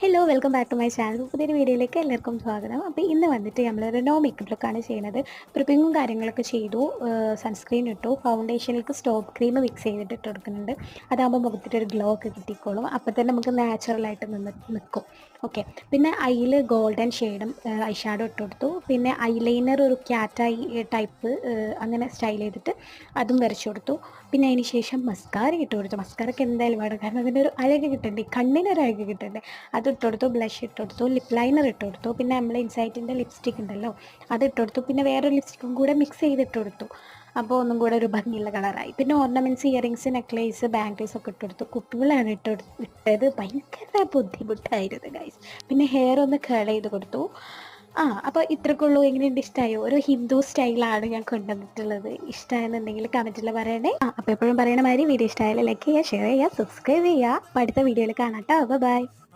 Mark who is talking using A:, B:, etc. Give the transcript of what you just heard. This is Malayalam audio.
A: Hello welcome back to my channel. പുതിയൊരു വീഡിയോയിലേക്ക് എല്ലാവർക്കും സ്വാഗതം. അപ്പോൾ ഇന്ന് വന്നിട്ട് നമ്മൾ റെനോ മേക്കപ്പ് ലുക്കാണ് ചെയ്യുന്നത്. പ്രിപ്പിങ്ങും കാര്യങ്ങളൊക്കെ ചെയ്തു, സൺസ്ക്രീൻ ഇട്ടു, ഫൗണ്ടേഷനിലേക്ക് സ്റ്റോപ്പ് ക്രീം മിക്സ് ചെയ്തിട്ട് ഇട്ട് കൊടുക്കുന്നുണ്ട്. അതാകുമ്പോൾ മുഖത്തിട്ടൊരു ഗ്ലോ ഒക്കെ കിട്ടിക്കോളും. അപ്പോൾ തന്നെ നമുക്ക് നാച്ചുറലായിട്ട് നിൽക്കും. ഓക്കെ, പിന്നെ ഐയിൽ ഗോൾഡൻ ഷെയ്ഡും ഐ ഷാഡോ ഇട്ട് കൊടുത്തു. പിന്നെ ഐലൈനർ ഒരു ക്യാറ്റ് ഐ ടൈപ്പ് അങ്ങനെ സ്റ്റൈൽ ചെയ്തിട്ട് അതും വരച്ചു കൊടുത്തു. പിന്നെ അതിന് ശേഷം മസ്കാര ഇട്ട് കൊടുത്തു. മസ്കാരൊക്കെ എന്തായാലും വേണം, കാരണം അതിൻ്റെ ഒരു അഴക് കിട്ടണ്ടേ, കണ്ണിനൊരു അഴക് കിട്ടണ്ടേ. അത് ഇട്ട് കൊടുത്തു. ബ്ലഷ് ഇട്ട് കൊടുത്തു, ലിപ് ലൈനർ ഇട്ട് കൊടുത്തു. പിന്നെ നമ്മൾ ഇൻസൈറ്റിൻ്റെ ലിപ്സ്റ്റിക് ഉണ്ടല്ലോ അത് ഇട്ട് കൊടുത്തു. പിന്നെ വേറൊരു ലിപ്സ്റ്റിക്കും കൂടെ മിക്സ് ചെയ്തിട്ട് കൊടുത്തു. അപ്പോൾ ഒന്നും കൂടെ ഒരു ഭംഗിയുള്ള കളറായി. പിന്നെ ഓർണമെൻറ്റ്സ്, ഇയറിങ്സ്, നെക്ലേസ്, ബാംഗിൾസ് ഒക്കെ ഇട്ട് കൊടുത്തു. കുപ്പികളാണ് ഇട്ടത്. ഭയങ്കര ബുദ്ധിമുട്ടായിരുന്നു ഗൈസ്. പിന്നെ ഹെയർ ഒന്ന് കേൾ ചെയ്ത് കൊടുത്തു. അപ്പോൾ ഇത്രയൊക്കെ ഉള്ളൂ. എങ്ങനെയുണ്ട്, ഇഷ്ടമായോ? ഒരു ഹിന്ദു സ്റ്റൈലാണ് ഞാൻ കൊണ്ടുവന്നിട്ടുള്ളത്. ഇഷ്ടമായെന്നുണ്ടെങ്കിൽ കമൻറ്റിൽ പറയണേ. അപ്പോൾ എപ്പോഴും പറയണ മാതിരി വീഡിയോ ഇഷ്ടമായാലും ലൈക്ക് ചെയ്യുക, ഷെയർ ചെയ്യുക, സബ്സ്ക്രൈബ് ചെയ്യുക. അപ്പോൾ അടുത്ത വീഡിയോയിൽ കാണാം കേട്ടോ. ബൈ.